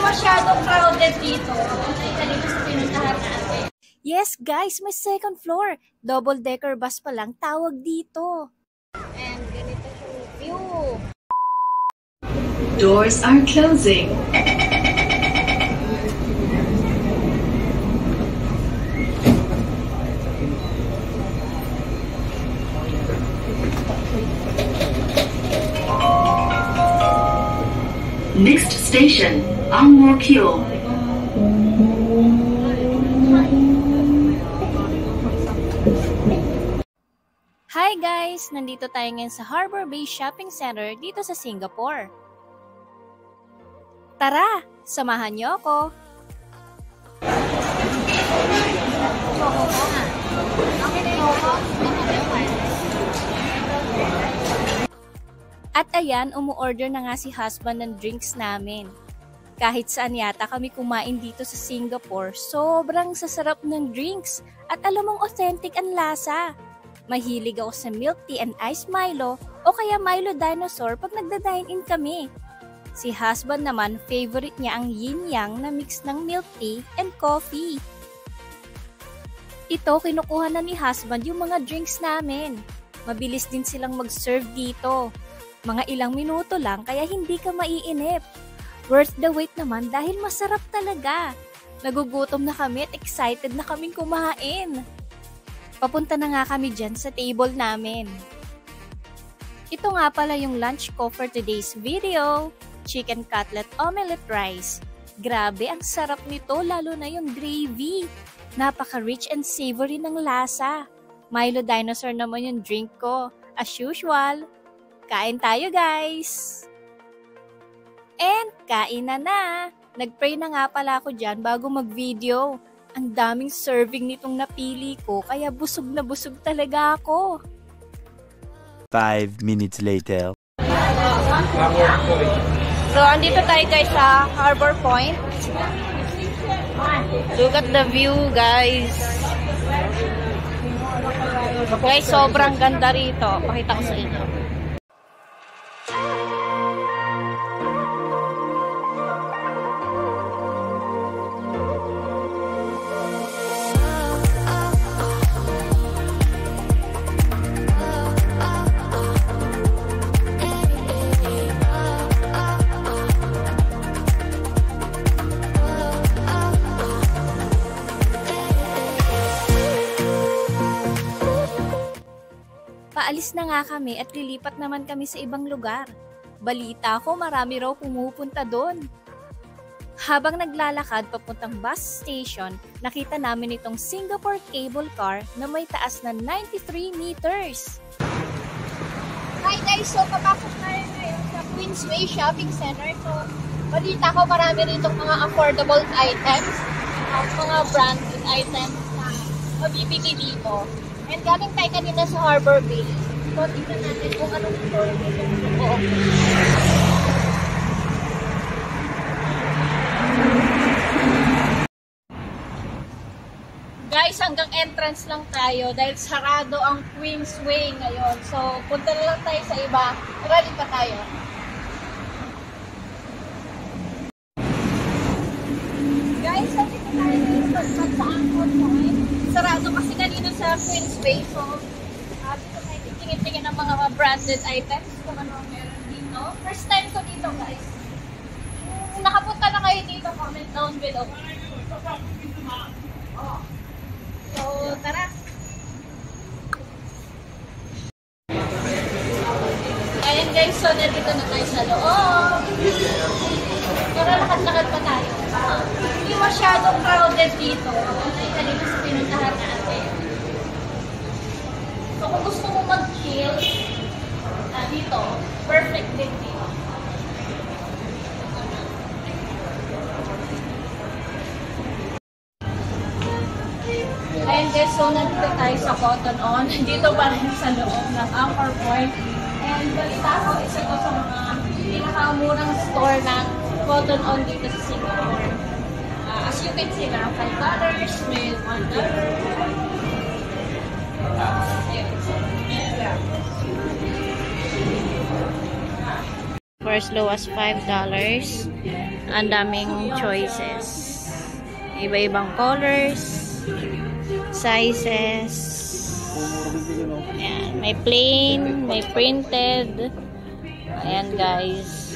masyadong crowded dito. Dito sa pinuntahan natin. Yes guys, may second floor. Double-decker bus pa lang tawag dito. And ganito yung view. Doors are closing. Next station, Ang-Mo-Kyo. Hi guys! Nandito tayo ngayon sa Harbour Bay Shopping Center dito sa Singapore. Tara! Samahan niyo ako! At ayan, umu-order na nga si husband ng drinks namin. Kahit saan yata kami kumain dito sa Singapore, sobrang sasarap ng drinks at alam mong authentic ang lasa. Mahilig ako sa milk tea and iced Milo o kaya Milo Dinosaur pag nagda-dine-in kami. Si husband naman, favorite niya ang yin-yang na mix ng milk tea and coffee. Ito, kinukuha na ni husband yung mga drinks namin. Mabilis din silang mag-serve dito. Mga ilang minuto lang kaya hindi ka maiinip. Worth the wait naman dahil masarap talaga. Nagugutom na kami at excited na kaming kumain. Papunta na nga kami dyan sa table namin. Ito nga pala yung lunch ko for today's video. Chicken cutlet omelette rice. Grabe, ang sarap nito lalo na yung gravy. Napaka-rich and savory ng lasa. Milo Dinosaur naman yung drink ko. As usual. Kain tayo guys! And kain na! Nag-pray na nga pala ako dyan bago mag-video. Ang daming serving nitong napili ko kaya busog na busog talaga ako. 5 minutes later. So, andito tayo guys sa Harbour Point. Look at the view guys. Guys, sobrang ganda rito. Pakita ko sa inyo. Paalis na nga kami at lilipat naman kami sa ibang lugar. Balita ko marami raw pumupunta doon. Habang naglalakad papuntang bus station, nakita namin itong Singapore cable car na may taas na 93 meters. Hi guys! So, papasok tayo ngayon sa Queensway Shopping Center. So, balita ko marami rin itong mga affordable items, mga branded items na mabibili dito. And galing tayo kanina sa Harbour Bay. So, tingnan natin kung anong store dito. Guys, hanggang entrance lang tayo dahil sarado ang Queensway ngayon. So, punta na lang tayo sa iba. Ready pa tayo. Guys, nandito tayo sa Angkor Point. Sarado kasi kanina sa Queensway. So, dito tayo tingin-tingin ng mga branded items kung ano meron dito. First time ko dito, guys. Kung nakapunta na kayo dito, comment down below. So, tara! Ayan guys, so nandito na tayo sa loob. Pero lakad-lakad pa tayo. Hindi masyadong crowded dito. Dito sa pinuntahan natin. So, kung gusto mo mag-chill, dito, perfect din dito. Ayan guys, so nandito tayo sa Cotton On. Dito pa rin sa loob ng Angkor Point. And balita ko, isa ko sa mga pinakamurang store ng Cotton On dito sa Singapore. As you can see na, $5 with $1. for as low as $5. Ang daming choices. Iba-ibang colors, sizes. Ayan. May plain, may printed. Ayan guys.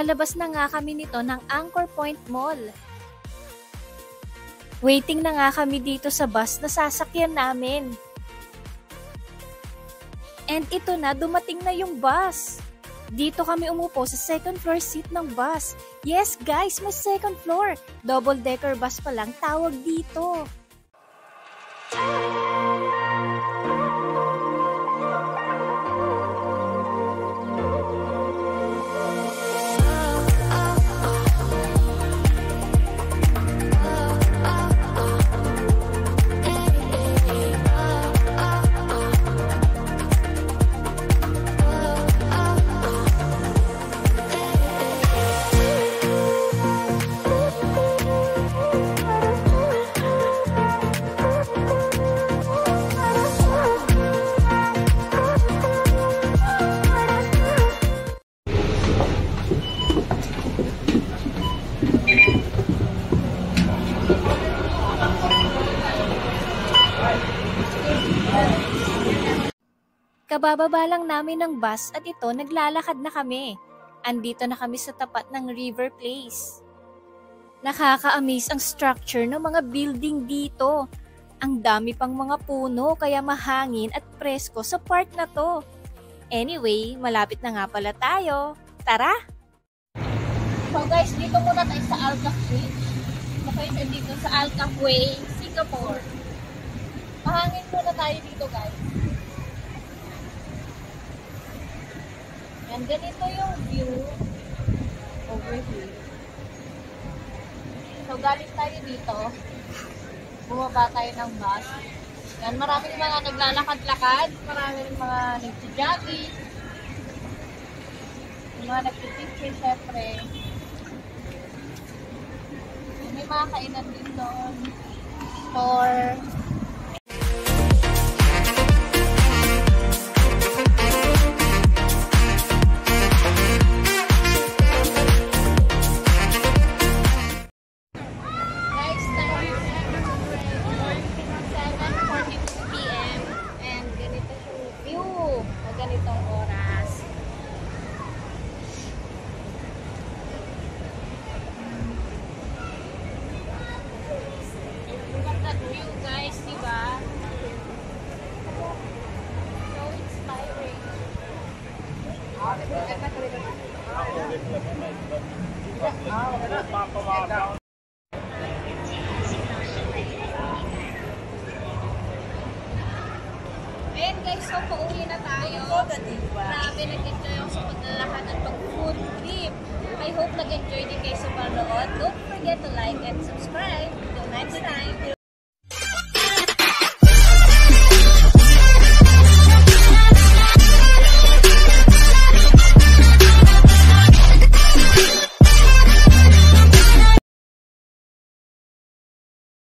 Palabas na nga kami nito ng Anchor Point Mall. Waiting na nga kami dito sa bus na sasakyan namin. And ito na, dumating na yung bus. Dito kami umupo sa second floor seat ng bus. Yes guys, may second floor. Double-decker bus pa lang tawag dito. Kabababa lang namin ng bus at ito naglalakad na kami. Andito na kami sa tapat ng River Place. Nakaka-amaze ang structure ng mga building dito. Ang dami pang mga puno kaya mahangin at presko sa part na to. Anyway, malapit na nga pala tayo. Tara! So guys, dito muna tayo sa Alcaf Beach. Location dito sa Alcaf Way, Singapore. Mahangin muna tayo dito guys. And ganito yung view over here. So galing tayo dito. Bumaba tayo ng bus. Yan, maraming mga naglalakad-lakad. Maraming mga nagsijogging. Yung mga nagtitipsi, syempre. May mga kainan dito. Store. Ayan guys, so pauwi na tayo. Grabe, nag-enjoy ako sa paglalakad at pag-food trip. I hope nag-enjoy din kayo sa panonood. Don't forget to like and subscribe.